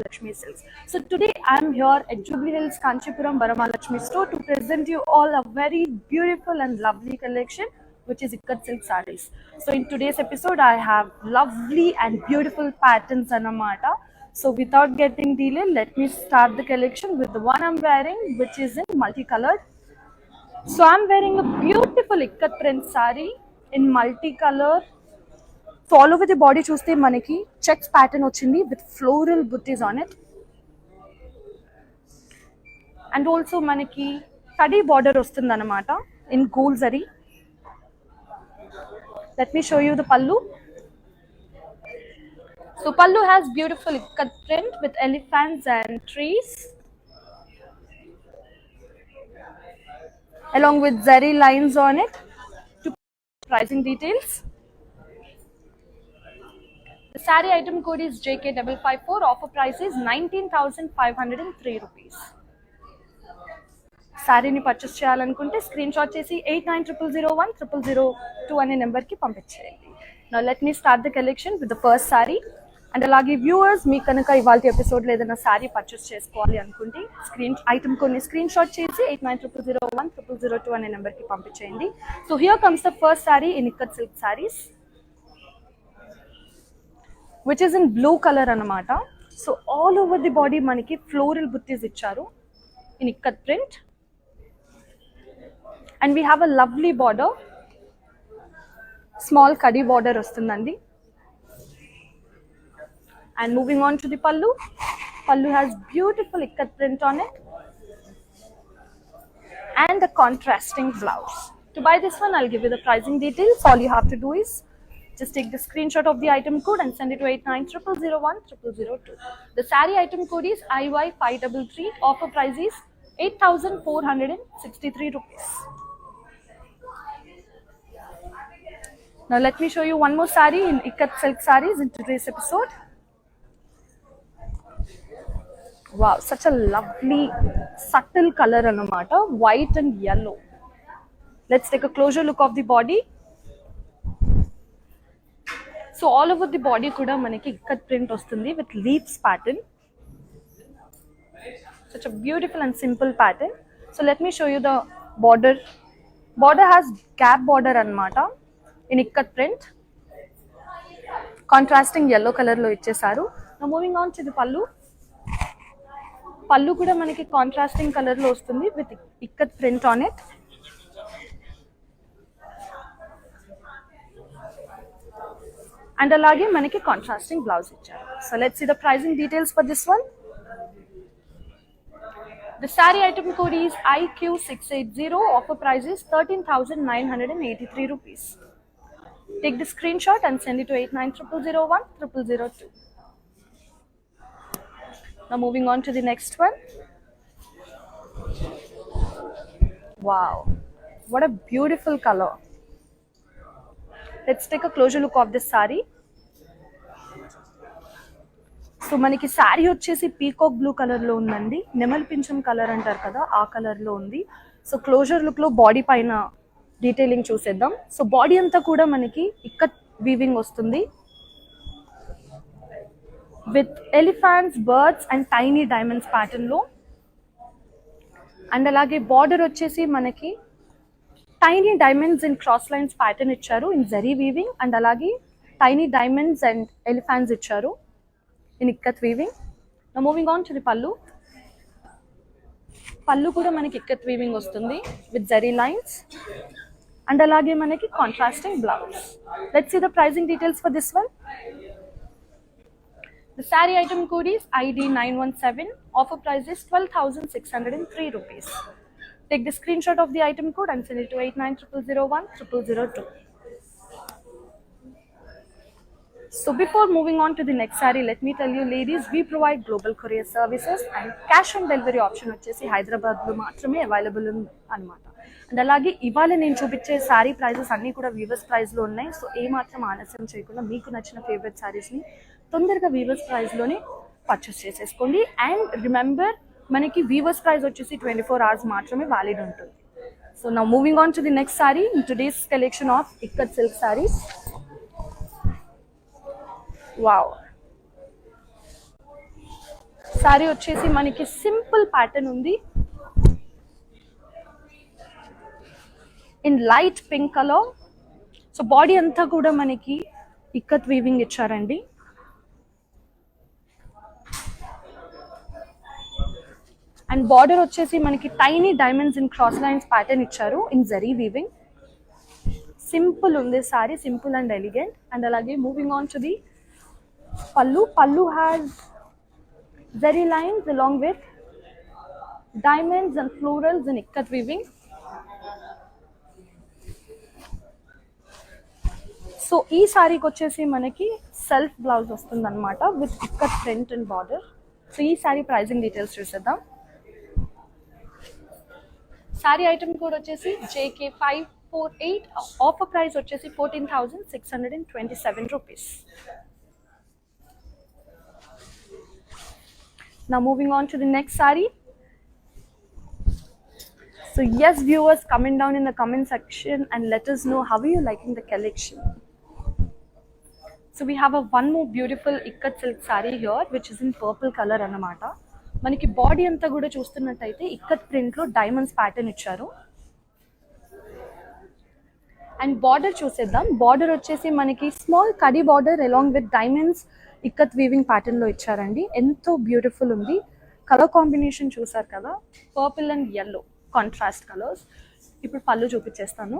Lakshmi Silks. So today I'm here at Jubilee Hills Kanchipuram Varamahalakshmi store to present you all a very beautiful and lovely collection which is Ikat Silk sarees. So in today's episode I have lovely and beautiful patterns anamata. So without getting delay, let me start the collection with the one I'm wearing, which is in multicolored. So I'm wearing a beautiful ikat print saree in multicolor. So all over the body చూస్తే మనకి checks pattern వచ్చింది with floral booties on it. And also మనకి కడి border వస్తుంది అన్నమాట in gold zari. Let me show you the pallu. So pallu has beautiful ikat print with elephants and trees, along with zari lines on it. To pricing details, the saree item code is JK554. Offer price is 19,503 rupees. శారీని purchase చేయాలనుకుంటే screen shot చేసి 8900010002 అనే నెంబర్కి పంపించేయండి. Now let me start the collection with the first sari. And అలాగే viewers మీకు కనుక ఇవాళ ఎపిసోడ్లో ఏదైనా శారీ పర్చేస్ చేసుకోవాలి అనుకుంటే ఐటమ్ కొన్ని స్క్రీన్ షాట్ చేసి 8900010002 అనే నెంబర్కి పంపించేయండి. So here comes the first sari in ikat silk saris, which is in blue colour అన్నమాట. So all over the body మనకి ఫ్లోరల్ బుట్టీస్ ఇచ్చారు in ikat print. And we have a lovely border, small kadi border ostundandi. And moving on to the pallu. Pallu has beautiful ikat print on it and a contrasting blouse. To buy this one, I'll give you the pricing details. All you have to do is just take the screenshot of the item code and send it to 8900010002. The saree item code is IY533. Offer price is 8,463 rupees. Now let me show you one more saree in Ikat Silk sarees in today's episode. Wow, such a lovely subtle color anamata, white and yellow. Let's take a closer look of the body. So all over the body kuda manaki ikat print ostundi with leaves pattern. Such a beautiful and simple pattern. So let me show you the border. Border has gap border anamata in ikat print, contrasting yellow color lo ichesaru. Now moving on to the pallu. Pallu kuda manaki contrasting color lo ostundi with ikat print on it. And alage manaki contrasting blouse icharu. So let's see the pricing details for this one. The saree item code is IQ680. Offer price is 13,983 rupees. Take the screenshot and send it to 8900010002. Now moving on to the next one. Wow, what a beautiful color. Let's take a closer look of this saree. So మనకి శారీ వచ్చేసి peacock blue colour లో ఉందండి. నెమల్ పింఛం colour అంటారు కదా, ఆ colour లో ఉంది. So closure look లో బాడీ పైన డీటెయిలింగ్ చూసేద్దాం. సో బాడీ అంతా కూడా మనకి ఇక్కత్ వీవింగ్ వస్తుంది with elephants, birds and tiny diamonds pattern లో. అండ్ అలాగే బార్డర్ వచ్చేసి మనకి tiny diamonds in cross lines pattern ఇచ్చారు ఇన్ జరీ వీవింగ్. అండ్ అలాగే టైనీ డైమండ్స్ అండ్ ఎలిఫెంట్స్ ఇచ్చారు in ikat weaving. Now moving on to the pallu. Pallu kuda manaki ikat weaving ostundi with zari lines and alage manaki contrasting blouse. Let's see the pricing details for this one. The saree item code is ID917. Offer price is 12,603 rupees. Take the screenshot of the item code and send it to 8900010002. So before moving on to the next saree, let me tell you ladies, we provide global courier services and cash on delivery option వచ్చేసి హైదరాబాద్ లో మాత్రమే available అన్నమాట. And అలాగే ఇవాళ నేను చూపించే sari prices అన్నీ కూడా వీవర్స్ ప్రైస్ లో ఉన్నాయి. సో ఏ మాత్రం ఆలస్యం చేయకుండా మీకు నచ్చిన ఫేవరెట్ శారీస్ ని తొందరగా వీవర్స్ ప్రైస్ లోనే పర్చేస్ చేసేసుకోండి. అండ్ రిమెంబర్, మనకి వీవర్స్ ప్రైస్ వచ్చేసి 24 hours మాత్రమే వ్యాలిడ్ ఉంటుంది. So now moving on to the next sorry in today's collection of ikat silk saris. Wow, sorry వచ్చేసి మనకి సింపుల్ ప్యాటర్న్ ఉంది in light pink colour. So body అంతా కూడా మనకి ఇక్కత్ వీవింగ్ ఇచ్చారండి. అండ్ బార్డర్ వచ్చేసి మనకి tiny diamonds in cross lines pattern ఇచ్చారు ఇన్ జరీ వీవింగ్. సింపుల్ ఉంది sorry, simple and elegant. And అలాగే moving on to the pallu. పల్లు has zari lines along with diamonds and florals in ikat weaving. So ఈ సారీకి వచ్చేసి మనకి సెల్ఫ్ బ్లౌజ్ వస్తుంది అనమాట with ikat print and border. So ఈ సారీ ప్రైజింగ్ డీటెయిల్స్ చూసేద్దాం. సారీ ఐటమ్ కోడ్ వచ్చేసి JK548. ఆఫర్ ప్రైస్ వచ్చేసి 14,627 rupees. Now moving on to the next saree. So yes viewers, comment down in the comment section and let us know how are you liking the collection. So we have one more beautiful ikat silk saree here which is in purple color అన్నమాట. మనకి body అంతా కూడా చూస్తున్నట్టయితే ikat print లో diamonds pattern ఇచ్చారు. And border చూసేద్దాం. Border వచ్చేసి మనకి small kadi border along with diamonds ikat weaving pattern లో ఇచ్చారండి. ఎంతో బ్యూటిఫుల్ ఉంది. కలర్ కాంబినేషన్ చూసారు కదా, purple and yellow contrast colours. ఇప్పుడు పళ్ళు చూపించేస్తాను.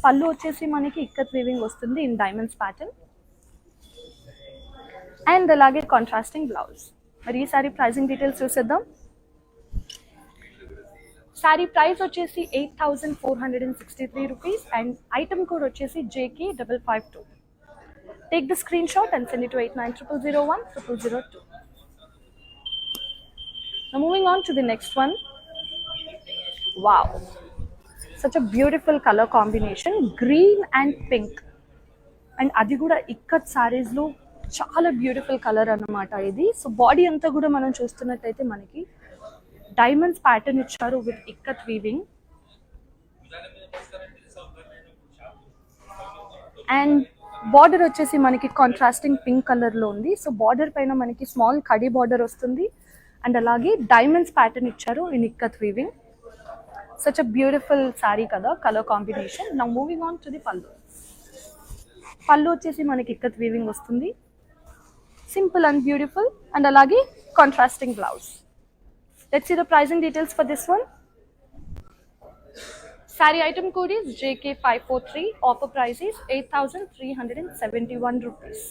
పళ్ళు వచ్చేసి మనకి ఇక్కత్ వీవింగ్ వస్తుంది ఇన్ డైమండ్స్ ప్యాటర్న్ అండ్ అలాగే కాంట్రాస్టింగ్ బ్లౌజ్. మరి ఈ సారీ ప్రైజింగ్ డీటెయిల్స్ చూసేద్దాం. సారీ ప్రైస్ వచ్చేసి 8,463 రూపీస్ అండ్ ఐటమ్ కోడ్ వచ్చేసి JK552. Take the screen shot and send it to 8900010002. Now moving on to the next one. Wow, such a beautiful color combination, green and pink. And adi kuda ikkat sarees lo చాలా beautiful colour అన్నమాట ఇది. So body అంతా కూడా మనం చూస్తున్నట్టయితే మనకి diamonds pattern ఇచ్చారు with ikat weaving. And border వచ్చేసి మనకి కాంట్రాస్టింగ్ పింక్ కలర్ లో ఉంది. సో బార్డర్ పైన మనకి స్మాల్ కడీ బార్డర్ వస్తుంది అండ్ అలాగే డైమండ్స్ ప్యాటర్న్ ఇచ్చారు in ikat weaving. Such a beautiful sari కదా, colour combination. Now moving on to the pallu. Pallu వచ్చేసి మనకి ఇక్కత్ వీవింగ్ వస్తుంది, సింపుల్ అండ్ బ్యూటిఫుల్ అండ్ అలాగే contrasting blouse. Let's see the pricing details for this one. Sorry item code is JK543. Offer price is 8,371 rupees.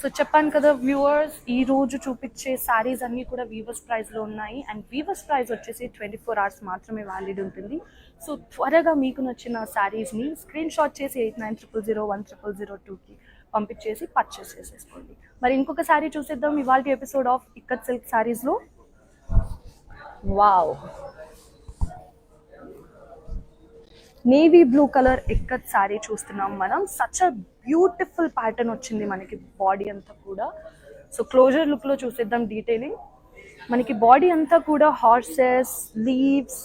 So చెప్పాను కదా viewers, ఈ రోజు చూపించే సారీస్ అన్నీ కూడా వీవర్స్ ప్రైస్లో ఉన్నాయి అండ్ వీవర్స్ ప్రైస్ వచ్చేసి 24 hours మాత్రమే వ్యాలిడ్ ఉంటుంది. సో త్వరగా మీకు నచ్చిన సారీస్ని స్క్రీన్ షాట్ చేసి 8900010002కి పంపించేసి పర్చేస్ చేసేసుకోండి. మరి ఇంకొక సారీ చూసేద్దాం ఇవాళ ఎపిసోడ్ ఆఫ్ ఇక్కత్ సిల్క్ సారీస్లో. Wow, navy blue colour ikat sari చూస్తున్నాం మనం. సచ్ అ బ్యూటిఫుల్ ప్యాటర్న్ వచ్చింది మనకి బాడీ అంతా కూడా. సో క్లోజర్ లుక్ లో చూసేద్దాం డీటెయిలింగ్. మనకి బాడీ అంతా కూడా హార్సెస్, లీవ్స్,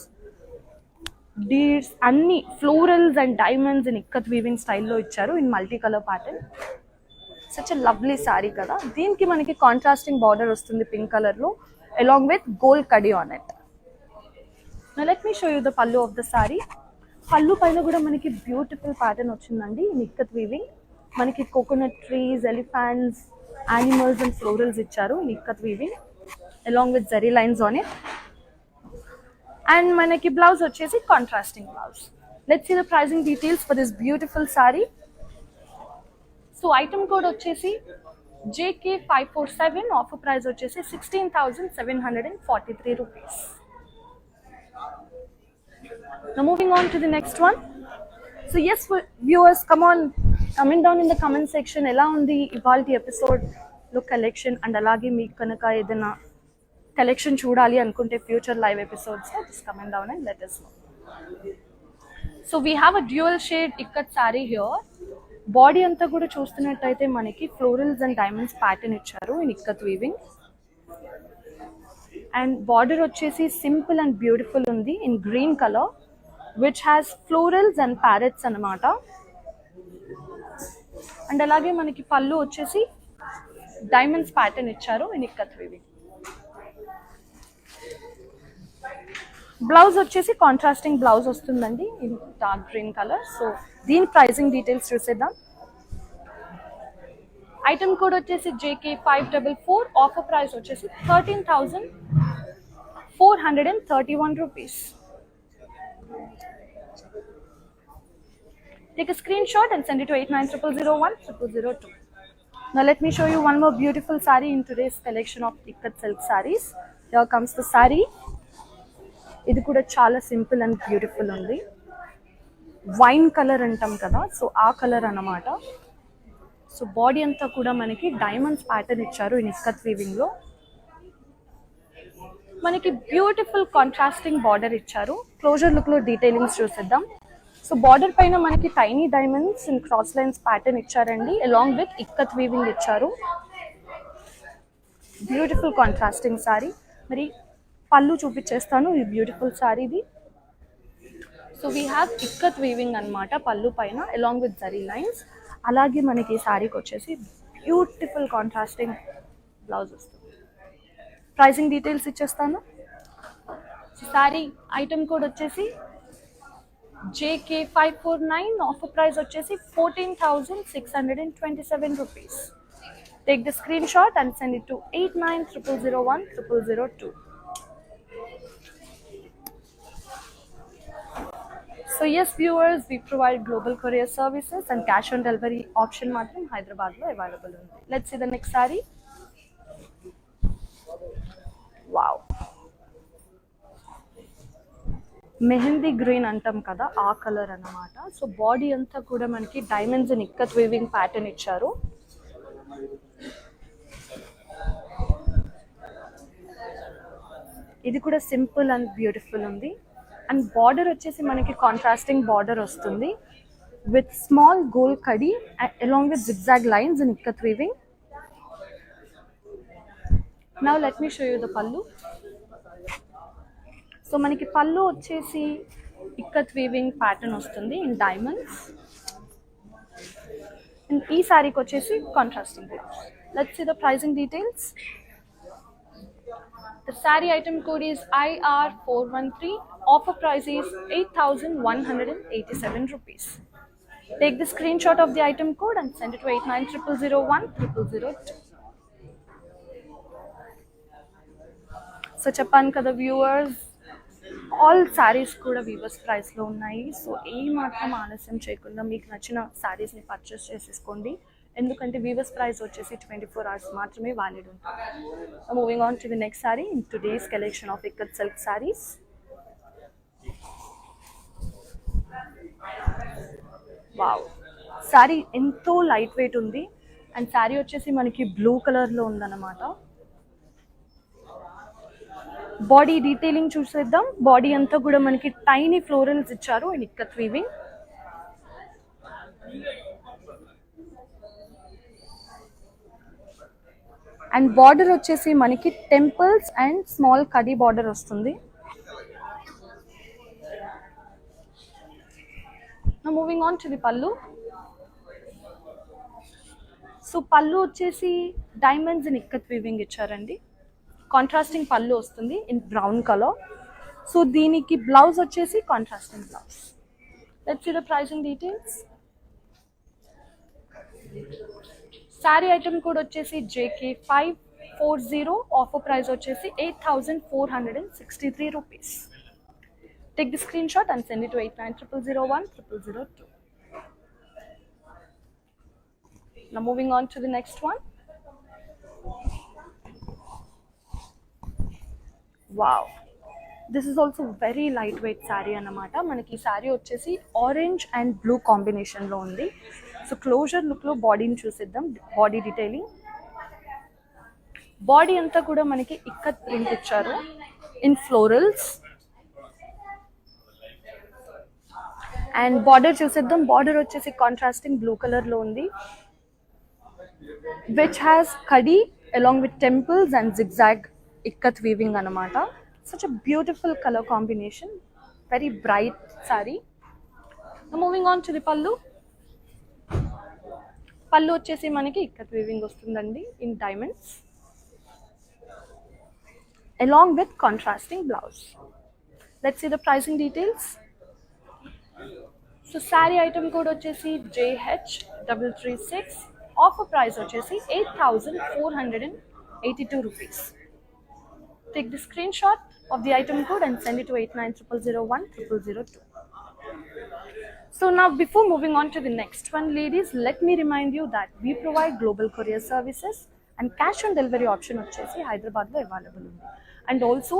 డీర్స్ అన్ని florals and diamonds in ikat weaving స్టైల్లో ఇచ్చారు in multi colour pattern. Such a lovely sorry కదా. దీనికి మనకి కాంట్రాస్టింగ్ బార్డర్ వస్తుంది పింక్ కలర్ లో along with gold khadi on it. Now let me show you the పల్లు of the sorry. పళ్ళు పైన కూడా మనకి బ్యూటిఫుల్ ప్యాటర్న్ వచ్చిందండి ఇన్ ఇక్కత్ వీవింగ్. మనకి coconut trees, elephants, animals and florals ఇచ్చారు in ikat weaving along with zari lines on it. And మనకి blouse వచ్చేసి contrasting blouse. Let's see the pricing details for this beautiful saree. So item code వచ్చేసి JK547. Offer price వచ్చేసి 16,743 rupees. Now moving on to the next one. So yes viewers, come on, comment down in the comment section ela undi ivalti episode lo collection and alage meeku kanaka edana collection చూడాలి అనుకుంటే future live episodes lo just comment down and let us know. So we have a dual shade ikat saree here. Body అంతా కూడా చూస్తున్నట్టయితే మనకి florals and diamonds pattern ఇచ్చారు in ikat weaving. And border వచ్చేసి simple and beautiful ఉంది in green colour which has florals and parrots అన్నమాట. And అలాగే మనకి పళ్ళు వచ్చేసి డైమండ్స్ ప్యాటర్న్ ఇచ్చారు ఇన్ ఇక్కత్ వీవింగ్. బ్లౌజ్ వచ్చేసి కాంట్రాస్టింగ్ బ్లౌజ్ వస్తుందండి in dark green colour. So దీని ప్రైసింగ్ డీటెయిల్స్ చూసేద్దాం. ఐటమ్ కోడ్ వచ్చేసి JK544. ఆఫర్ ప్రైస్ వచ్చేసి 13,431 rupees. Take a screenshot and send it to 8900010002. Now let me show you one more beautiful saree in today's collection of Ikat silk sarees. Here comes the saree. ఇది కూడా చాలా simple and beautiful ఉంది. Wine colour అంటాం కదా, so ఆ colour అన్నమాట. So body అంతా కూడా మనకి డైమండ్స్ ప్యాటర్న్ ఇచ్చారు ఇన్ ఇక్కత్ వీవింగ్ లో. మనకి బ్యూటిఫుల్ కాంట్రాస్టింగ్ బార్డర్ ఇచ్చారు. క్లోజర్ లుక్ లో డీటెయిలింగ్స్ చూసేద్దాం. సో బార్డర్ పైన మనకి tiny diamonds in cross lines pattern ఇచ్చారండి, అలాంగ్ విత్ ఇక్కత్ వీవింగ్ ఇచ్చారు. Beautiful contrasting sari. మరి పళ్ళు చూపించేస్తాను ఈ బ్యూటిఫుల్ సారీది. So we have ikat weaving అనమాట పళ్ళు పైన అలాంగ్ విత్ జరీ లైన్స్. అలాగే మనకి ఈ సారీకి వచ్చేసి బ్యూటిఫుల్ కాంట్రాస్టింగ్ బ్లౌజ్ వస్తుంది. ప్రైసింగ్ డీటెయిల్స్ ఇచ్చేస్తాను. సారీ ఐటమ్ కోడ్ వచ్చేసి JK549. ఆఫర్ ప్రైస్ వచ్చేసి 14,627 rupees. Take the screenshot and send it to 8900010002. So yes viewers, we provide global courier services and cash on delivery option matram Hyderabad lo available undi. Let's see the next saree. Wow, mehndi green అంటాం కదా ఆ colour అన్నమాట. So body అంతా కూడా మనకి diamonds and ikat weaving pattern ఇచ్చారు. ఇది కూడా సింపుల్ అండ్ బ్యూటిఫుల్ ఉంది. అండ్ బార్డర్ వచ్చేసి మనకి కాంట్రాస్టింగ్ బార్డర్ వస్తుంది with small gold kadi along with zigzag lines in ikat weaving. Now let me show you the pallu. So మనకి పళ్ళు వచ్చేసి ఇక్కత్ వీవింగ్ ప్యాటర్న్ వస్తుంది ఇన్ డైమండ్స్. అండ్ ఈ శారీకి వచ్చేసి contrasting blouse. Let's see the pricing details. The saree item code is IR413. Offer price is 8,187 rupees. Take the screenshot of the item code and send it to 8900010002. So చెప్పాను కదా viewers, all saris కూడా weavers ప్రైస్లో ఉన్నాయి. So ఏ మాత్రం ఆలస్యం చేయకుండా మీకు నచ్చిన శారీస్ని పర్చేస్ చేసేసుకోండి, ఎందుకంటే వీవర్స్ ప్రైస్ వచ్చేసి 24 hours మాత్రమే వ్యాలిడ్ ఉంటుంది. Moving on to the next sorry in today's collection of ikat silk saris. Wow, sari ఎంతో లైట్ వెయిట్ ఉంది. అండ్ శారీ వచ్చేసి మనకి బ్లూ కలర్లో ఉందన్నమాట. బాడీ డీటెయిలింగ్ చూసేద్దాం. బాడీ అంతా కూడా మనకి టైనీ ఫ్లోరల్స్ ఇచ్చారు in ikat weaving. And border వచ్చేసి మనకి temples and small kadi border వస్తుంది. Moving on to the pallu. So pallu వచ్చేసి డైమండ్స్ ఇన్ ఇక్కత్ వీవింగ్ ఇచ్చారండి. కాంట్రాస్టింగ్ పళ్ళు వస్తుంది ఇన్ బ్రౌన్ కలర్. సో దీనికి బ్లౌజ్ వచ్చేసి contrasting blouse. Let's see the pricing details. Saree item code వచ్చేసి JK540. Offer price వచ్చేసి 8,463 rupees. Take the screenshot and send it to 8900010002. Now moving on to the next one. Wow, this is also very lightweight saree అన్నమాట. మనకి శారీ వచ్చేసి orange and blue కాంబినేషన్లో ఉంది. So closure లుక్లో బాడీని చూసిద్దాం. Body detailing. Body అంతా కూడా మనకి ఇక్కత్ ప్రింట్ ఇచ్చారు ఇన్ ఫ్లోరల్స్. అండ్ బార్డర్ చూసేద్దాం. బార్డర్ వచ్చేసి కాంట్రాస్టింగ్ బ్లూ కలర్లో ఉంది, which has kadi along with temples and zigzag ikat weaving అన్నమాట. Such a beautiful colour combination, very bright sari. Moving on to the pallu. Pallu వచ్చేసి మనకి ఇక్కత్ వీవింగ్ వస్తుందండి in diamonds along with contrasting blouse. Let's see the pricing details. So saree item code వచ్చేసి JH336, offer price వచ్చేసి 8,482 rupees. Take the screenshot of the item code and send it to 8900010002. So now before moving on to the next one, ladies, let me remind you that we provide global courier services and cash on delivery option వచ్చేసి హైదరాబాద్లో available ఉంది. And also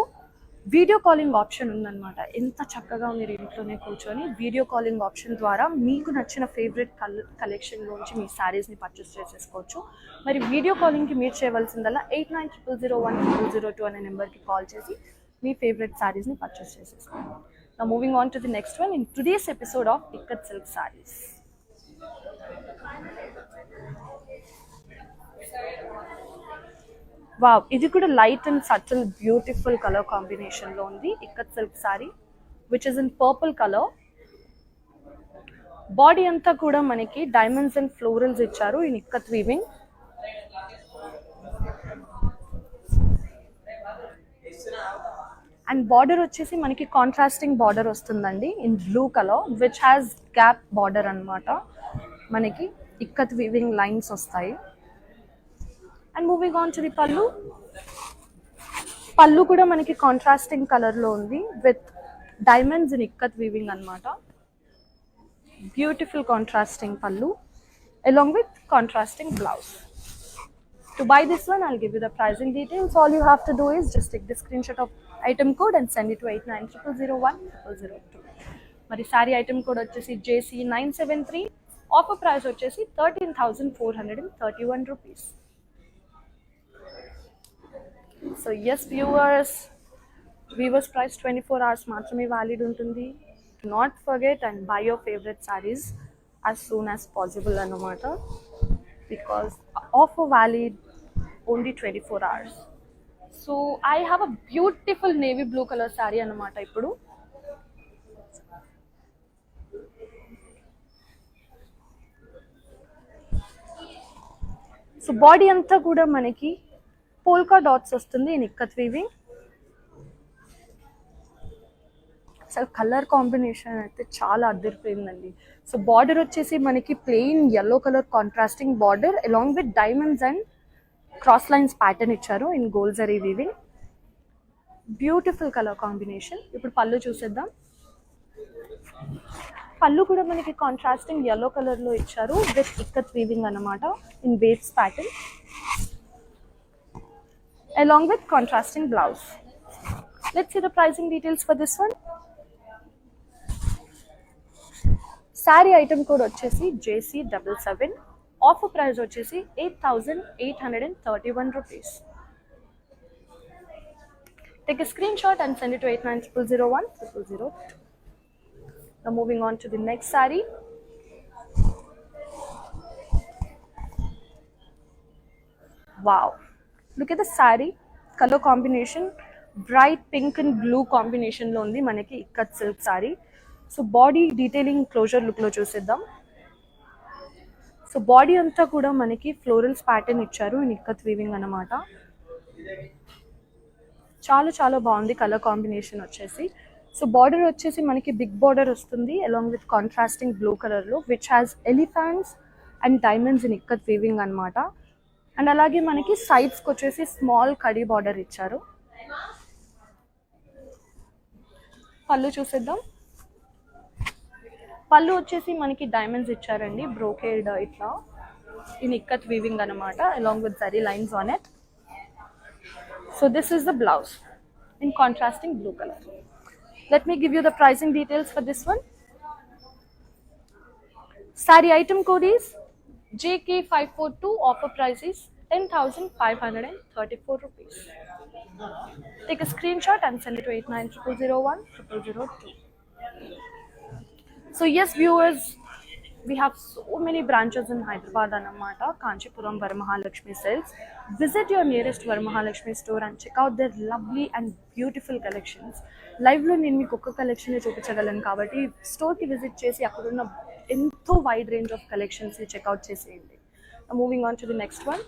video calling option ఉందన్నమాట. ఎంత చక్కగా మీరు ఇంట్లోనే కూర్చొని video calling option ద్వారా మీకు నచ్చిన ఫేవరెట్ కలెక్షన్లోంచి మీ శారీస్ని పర్చేస్ చేసేసుకోవచ్చు. మరి వీడియో కాలింగ్కి మీరు చేయవలసిందల్లా 8900010002 అనే నెంబర్కి కాల్ చేసి మీ ఫేవరెట్ శారీస్ని పర్చేస్ చేసేసుకోండి. Now moving on to the next one in today's episode of Ikat Silk Sarees. Wow, ఇది కూడా light and subtle beautiful colour combination లో ఉంది ikat silk sorry which is in purple colour. Body అంతా కూడా మనకి diamonds and florals ఇచ్చారు in ikat weaving. And border వచ్చేసి మనకి కాంట్రాస్టింగ్ బార్డర్ వస్తుందండి in blue colour which has gap border అన్నమాట. మనకి ఇక్కత్ వీవింగ్ లైన్స్ వస్తాయి. And moving on to the pallu. పళ్ళు కూడా మనకి కాంట్రాస్టింగ్ కలర్లో ఉంది with diamonds in ikat weaving అన్నమాట. బ్యూటిఫుల్ కాంట్రాస్టింగ్ పళ్ళు along with contrasting blouse. To buy this one, I'll give you the pricing details. All you have to do is just take the screenshot of item code and send it to 8900010002. మరి sorry item code వచ్చేసి JC973. Offer price వచ్చేసి 13,431 rupees. So as viewers price 24 hours మాత్రమే valid ఉంటుంది. Do not forget and buy your favourite sarees as soon as possible అన్నమాట. Because offer valid only 24 hours. So I have a beautiful navy blue color saree అన్నమాట. ఇప్పుడు so body అంతా కూడా మనకి polka dots వస్తుంది in ikat weaving. అసలు colour combination అయితే చాలా అదిరిపోయిందండి. సో బార్డర్ వచ్చేసి మనకి plain yellow colour contrasting border along with diamonds and cross lines pattern ఇచ్చారు in gold zari weaving. Beautiful colour combination. ఇప్పుడు పళ్ళు చూసేద్దాం. పళ్ళు కూడా మనకి కాంట్రాస్టింగ్ ఎల్లో కలర్లో ఇచ్చారు విత్ ఇక్కత్ వీవింగ్ అన్నమాట in waves pattern along with contrasting blouse. Let's see the pricing details for this one. Saree item code వచ్చేసి JC77. ఆఫర్ ప్రైస్ వచ్చేసి 8,831 rupees. Take a screenshot and send it to 8900010002. Now moving on to the next saree. Wow. Look at the saree color combination, bright pink and blue combination లో ఉంది మనకి ikat silk sari. So body detailing closer look లో చూసేద్దాం. So body అంతా కూడా మనకి florals pattern ఇచ్చారు in ikat weaving అన్నమాట. చాలా చాలా బాగుంది కలర్ కాంబినేషన్ వచ్చేసి. సో బార్డర్ వచ్చేసి మనకి బిగ్ బార్డర్ వస్తుంది along with contrasting blue colour లో which has elephants and diamonds in ikat weaving అన్నమాట. అండ్ అలాగే మనకి సైడ్స్కి వచ్చేసి స్మాల్ కడీ బార్డర్ ఇచ్చారు. పళ్ళు చూసేద్దాం. పళ్ళు వచ్చేసి మనకి డైమండ్స్ ఇచ్చారండి బ్రోకేడ్ ఇట్లా ఇన్ ఇక్కత్ వీవింగ్ అన్నమాట along with zari lines on it. So this is the blouse in contrasting blue colour. Let me give you the pricing details for this one. Saree item code is JK542. Offer price is 10,534 rupees. Take a screenshot and send it to 8900010002. So yes viewers, we have so many branches in Hyderabad Anamata, Kanchipuram Varamahalakshmi Silks. Visit your nearest Varamahalakshmi store and check out their lovely and beautiful collections. Live lo nenu meeku oka collection ni చూపించగలను కాబట్టి store కి visit చేసి అక్కడ ఉన్న ఎంతో wide range of collections ని checkout చేసేయండి. Moving on to the next one.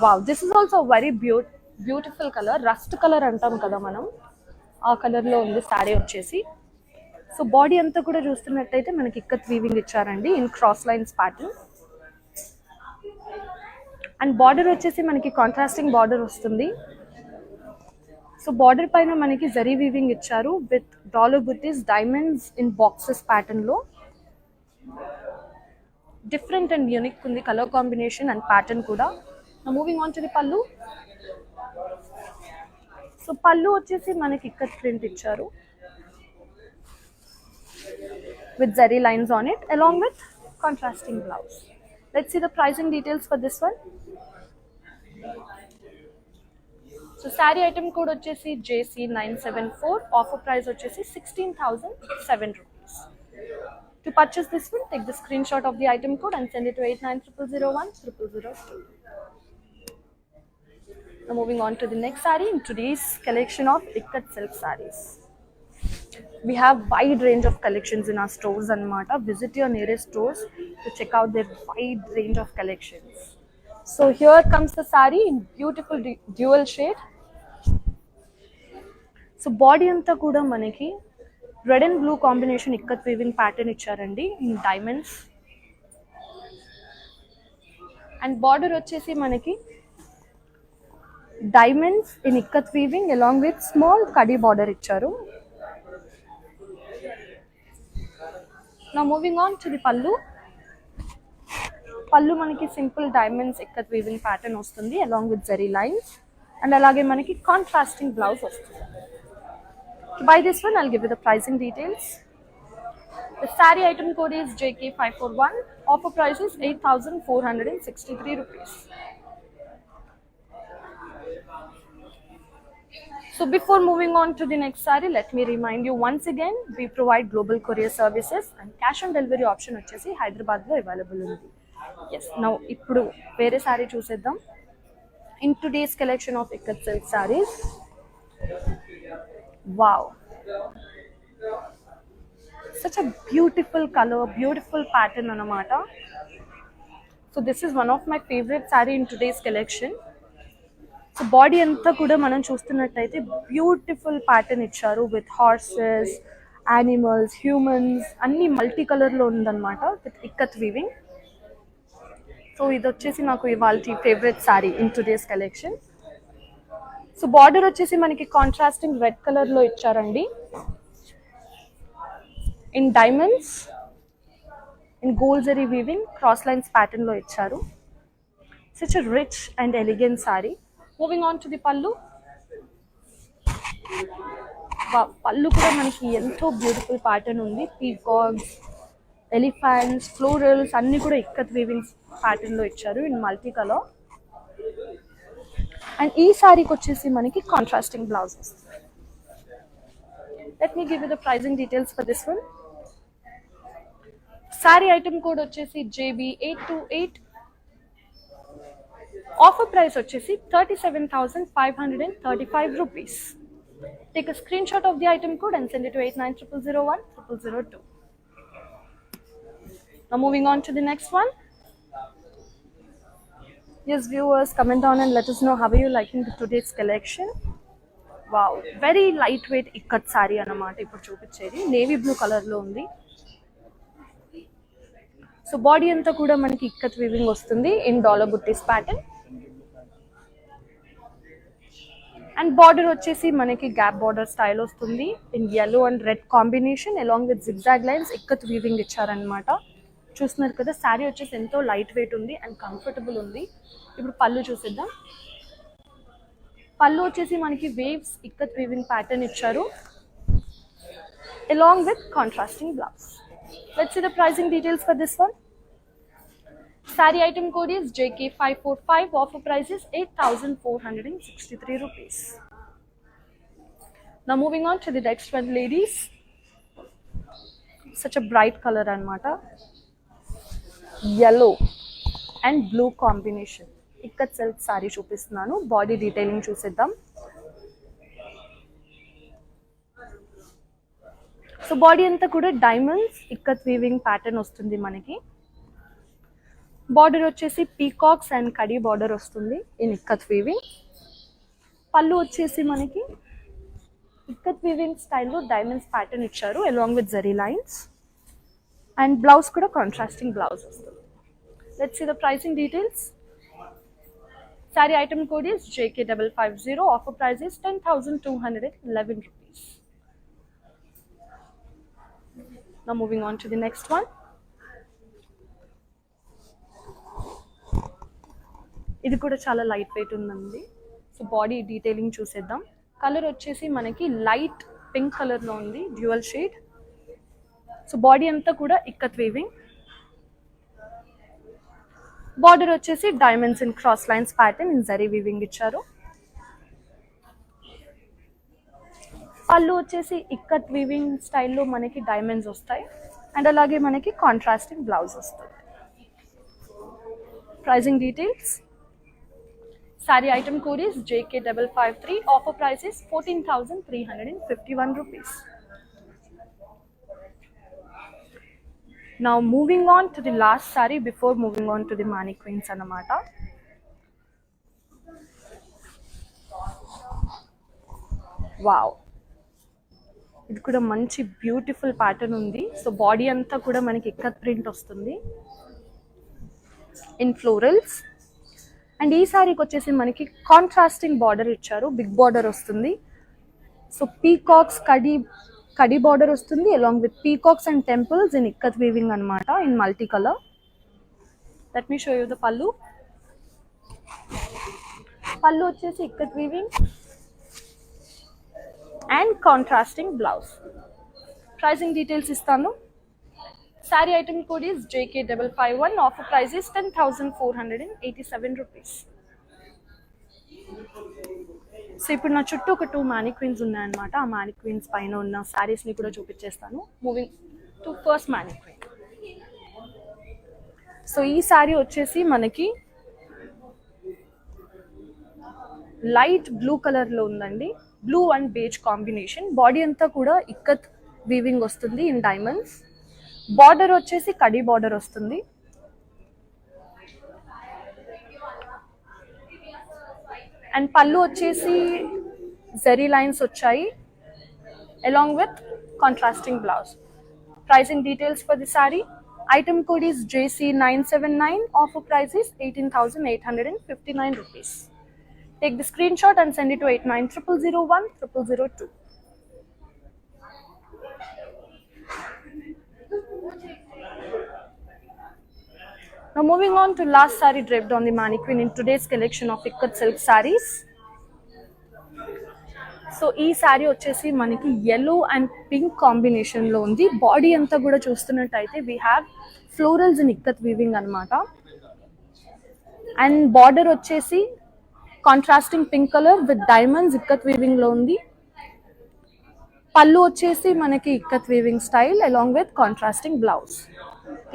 Wow, this is also a very beautiful color. Rust color అంటాం కదా మనం, ఆ కలర్ లో ఉంది సారీ వచ్చేసి. సో బాడీ అంతా కూడా చూస్తున్నట్టయితే మనకి ఇక్కత్ వీవింగ్ ఇచ్చారండి in cross lines pattern. And border వచ్చేసి మనకి కాంట్రాస్టింగ్ బార్డర్ వస్తుంది. సో బార్డర్ పైన మనకి జరీ వీవింగ్ ఇచ్చారు with dollar buttis, diamonds in boxes pattern లో. డిఫరెంట్ అండ్ యూనిక్ ఉంది కలర్ కాంబినేషన్ అండ్ ప్యాటర్న్ కూడా. Moving on to the pallu. So pallu వచ్చేసి మనకి ఇక్కత్ ప్రింట్ ఇచ్చారు with zari lines on it along with contrasting blouse. Let's see the pricing details for this one. So saree item code vachesi JC974, offer price vachesi 16,007 rupees. To purchase this one, take the screenshot of the item code and send it to 8900010002. Now moving on to the next saree in today's collection of Ikat silk sarees. We have wide range of collections in our stores anamata. Visit your nearest stores to check out their wide range of collections. So here comes the saree in beautiful dual shade. So body anta kuda manaki red and blue combination ikkat weaving pattern iccharandi in diamonds. And border vachesi manaki diamonds in ikkat weaving along with small kadi border icharu. Now moving on to the pallu. Pallu manaki simple diamonds ikkat weaving pattern ostundi along with zari lines, and alage manaki contrasting blouse ostundi. To buy this one, I'll give you the pricing details. The saree item code is JK541. Offer price is 8,463 rupees. So before moving on to the next saree, let me remind you once again, we provide global courier services and cash on delivery option vachesi Hyderabad lo available undi. Yes, now ippudu vere saree chuseddam. In today's collection of Ikat silk sarees, wow, such a beautiful color, beautiful pattern anamata. So this is one of my favorite saree in today's collection. So body అంతా కూడా మనం చూస్తున్నట్టయితే beautiful pattern ఇచ్చారు with horses, animals, humans అన్ని multi కలర్లో ఉందన్నమాట with ikat weaving. So ఇది వచ్చేసి నాకు ఇవాళ favourite sorry in today's collection. So border వచ్చేసి మనకి కాంట్రాస్టింగ్ రెడ్ కలర్లో ఇచ్చారండి in diamonds, in gold zari weaving, cross lines ప్యాటర్న్లో ఇచ్చారు. Such a rich and elegant sorry. Moving on to the pallu. పళ్ళు కూడా మనకి ఎంతో బ్యూటిఫుల్ ప్యాటర్న్ ఉంది. పీకాక్స్, ఎలిఫెంట్స్, ఫ్లోరల్స్ అన్ని కూడా ఇక్కత్ వీవింగ్ ప్యాటర్న్ లో ఇచ్చారు ఇన్ మల్టీ కలర్. అండ్ ఈ సారీకి వచ్చేసి మనకి కాంట్రాస్టింగ్ బ్లౌజ్ వస్తుంది. Let me give you the pricing details for this one. Sorry item code వచ్చేసి JB828. Offer price vachesi 37,535 rupees. Take a screenshot of the item code and send it to 8900010002. Now moving on to the next one. Yes viewers, comment down and let us know how are you liking today's collection. Wow, very lightweight ikkat saree anamata ippudu chupichedi. Navy blue color lo undi. So body anta kuda manaki ikkat weaving vastundi in dollar butties pattern. And border వచ్చేసి మనకి gap border style వస్తుంది in yellow and red combination along with zigzag lines ikat weaving ఇచ్చారనమాట. చూస్తున్నారు కదా శారీ వచ్చేసి ఎంతో light weight ఉంది and comfortable ఉంది. ఇప్పుడు పళ్ళు చూసిద్దాం. పళ్ళు వచ్చేసి మనకి వేవ్స్ ఇక్కత్ వీవింగ్ ప్యాటర్న్ ఇచ్చారు along with contrasting blouse. Let's see the pricing details for this one. Saree item code is JK545. Offer price is 8,463 rupees. Now moving on to the next one, ladies. Such a bright color anamata. Yellow and blue combination. Ikat silk saree chupistunanu. Body detailing chuseddam. So body అంతా కూడా diamonds ikat weaving pattern వస్తుంది మనకి. Border వచ్చేసి peacocks and kadi border వస్తుంది in ikat weaving. Pallu వచ్చేసి మనకి ikat weaving స్టైల్లో diamonds pattern ఇచ్చారు along with zari lines. And blouse కూడా కాంట్రాస్టింగ్ బ్లౌజ్ వస్తుంది. Let's see the pricing details. Saree item code is JK550. Offer price is 10,211 rupees. Now moving on to the next one. ఇది కూడా చాలా light weight ఉందండి. So body detailing చూసేద్దాం. Colour వచ్చేసి మనకి light pink కలర్లో ఉంది, డ్యూయల్ షేడ్. సో బాడీ అంతా కూడా ఇక్కత్ వీవింగ్. బార్డర్ వచ్చేసి diamonds in cross lines pattern in zari weaving ఇచ్చారు. పళ్ళు వచ్చేసి ఇక్కత్ వీవింగ్ స్టైల్లో మనకి డైమండ్స్ వస్తాయి. అండ్ అలాగే మనకి కాంట్రాస్టింగ్ బ్లౌజ్ వస్తుంది. Pricing details. Saree item code is JK553. Offer price is 14,351 rupees. Now moving on to the last saree before moving on to the mannequins anamata. Wow, ఇది కూడా మంచి beautiful pattern ఉంది. So body అంతా కూడా మనకి ikat print వస్తుంది in florals. And ఈ సారీకి వచ్చేసి మనకి కాంట్రాస్టింగ్ బార్డర్ ఇచ్చారు, బిగ్ బార్డర్ వస్తుంది. సో పీకాక్స్ కడీ బార్డర్ వస్తుంది along with peacocks and temples in ikat weaving అనమాట in multi colour. Let me show you the pallu. Pallu వచ్చేసి ikat weaving and contrasting blouse. Pricing details ఇస్తాను. Saree item code is JK551. Offer price is 10,487 rupees. So ఇప్పుడు నా చుట్టూ ఒక 2 mannequins ఉన్నాయన్నమాట. ఆ mannequins పైన ఉన్న శారీస్ని కూడా చూపించేస్తాను. Moving to first mannequin. So ఈ శారీ వచ్చేసి మనకి లైట్ బ్లూ కలర్లో ఉందండి. Blue and beige combination. Body అంతా కూడా ఇక్కత్ వీవింగ్ వస్తుంది ఇన్ డైమండ్స్. బార్డర్ వచ్చేసి కడీ బార్డర్ వస్తుంది. అండ్ పళ్ళు వచ్చేసి జరీ లైన్స్ వచ్చాయి along with contrasting blouse. Pricing details for the sorry. Item code is JC979. Offer price is 18,859 rupees. Take the screenshot and send it to 8900010002. Now moving on to last saree draped on the mannequin in today's collection of ikat silk sarees. So ఈ శారీ వచ్చేసి మనకి yellow and pink combination లో ఉంది. Body అంతా కూడా చూస్తున్నట్టయితే we have florals in ikat weaving అన్నమాట. And border వచ్చేసి contrasting pink colour with diamonds ikat weaving లో ఉంది. పళ్ళు వచ్చేసి మనకి ikat weaving style along with contrasting blouse.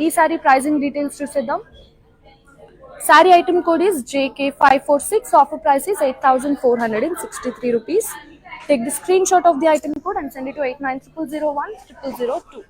ఈ సారీ ప్రైజింగ్ డీటెయిల్స్ చూసేద్దాం. Sorry item code is JK546. Offer price is 8,463 rupees. Take the screenshot of the item code and send it to 8900010002.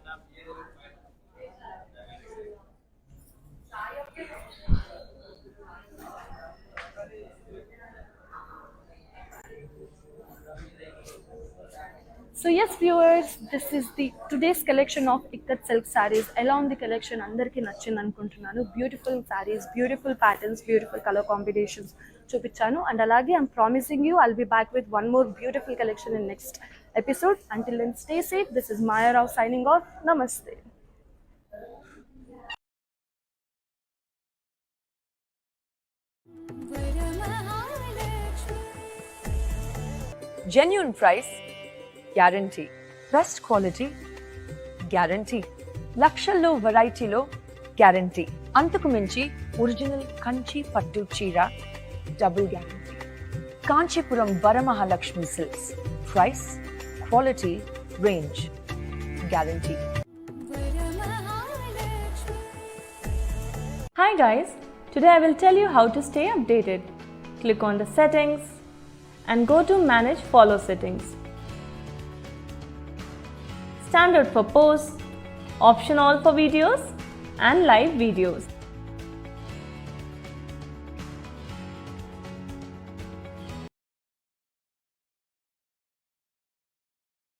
So yes viewers, this is the today's collection of ikat silk sarees. Along the collection andarki nachindi anukuntunnanu. Beautiful sarees, beautiful patterns, beautiful color combinations chupichanu. And alage I'm promising you I'll be back with one more beautiful collection in next episode. Until then, stay safe. This is Maya Rao signing off. Namaste. Genuine price, guarantee. Best quality, guarantee. లక్షల్లో వెరైటీలో guarantee. అంతకు మించి original Kanchi పట్టు చీర double guarantee. Kanchipuram Varamahalakshmi silks. Price, quality, range, guarantee. Hi guys, today I will tell you how to stay updated. Click on the settings and go to manage follow settings. standard for posts, option all for videos, and live videos.